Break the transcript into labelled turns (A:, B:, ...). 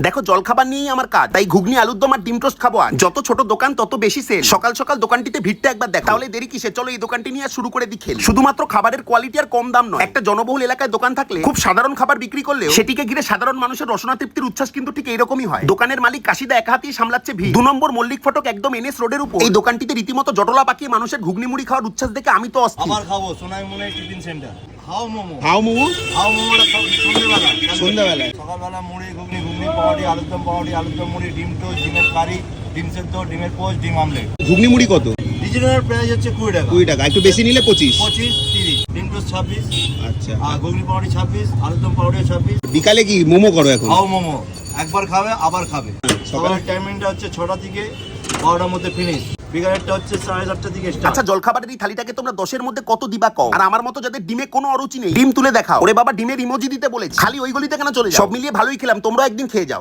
A: দেখো জলখাবার নিয়েই আমার কাজ, তাই ঘুগনি আলুর দম আর ডিম টোস্ট খাবো আজ। যত ছোট দোকান তত বেশি সেল। সকাল সকাল দোকানটিতে ভিড়টা একবার দেখ, তাহলে দেরি কিসে, চলো এই দোকানটি নিয়ে শুরু করে দি খেল। শুধুমাত্র খাবারের কোয়ালিটি আর কম দাম নয়, একটা জনবহুল এলাকায় দোকান থাকলে খুব সাধারণ খাবার বিক্রি করলেও সেটিকে ঘিরে সাধারণ মানুষের রসনা তৃপ্তির উচ্ছ্বাস কিন্তু ঠিক এইরকমই হয়। দোকানের মালিক কাশিদা এক হাতেই সামলাচ্ছে ভিড়। 2 নম্বর মল্লিক ফটক একদম এনএস রোডের উপর এই দোকানটিতে রীতিমতো জটলা পাকিয়ে মানুষের ঘুগনি মুড়ি খাওয়ার উচ্ছ্বাস দেখে আমি তো অস্থির।
B: আবার খাবো সোনাইমুনি টিফিন সেন্টার। হাও মোমো
C: সন্ধ্যাবেলায়
B: সকালবেলা মুড়ি ঘুগনি পাউডি আলুরদম মুড়ি ডিম টোস্ট ডিমের কারি ডিম সেদ্ধ ডিমের পোস্ট ডিম আমলেট।
C: ঘুগনি মুড়ি কত?
B: রিজনাল প্রাইস হচ্ছে 20 টাকা।
C: 20 টাকা, একটু বেশি নিলে 25।
B: 25 30 ডিম টোস্ট 26।
C: আচ্ছা,
B: আর ঘুগনি পাউডি 26 আলুরদম পাউডি 26।
C: বিকালে কি মোমো করো এখন?
B: হাও মোমো একবার খাবে আবার খাবে।
C: সকালে
B: সকালের টাইমিংটা হচ্ছে 6টা থেকে 12টার মধ্যে ফিনিশ। বিকালেরটা হচ্ছে 7:30টা থেকে স্টার্ট।
A: আচ্ছা জলখাবারের এই থালিটাকে তোমরা 10-এর মধ্যে কত দিবা কও? আর আমার মতো যাদের ডিমে কোনো অরুচি নেই, ডিম তুলে দেখাও। ওরে বাবা ডিমের ইমোজি দিতে বলেছি, খালি ওই গলিতে কেন চলে যাও? সব মিলিয়ে ভালোই খেলাম, তোমরা একদিন খেয়ে যাও।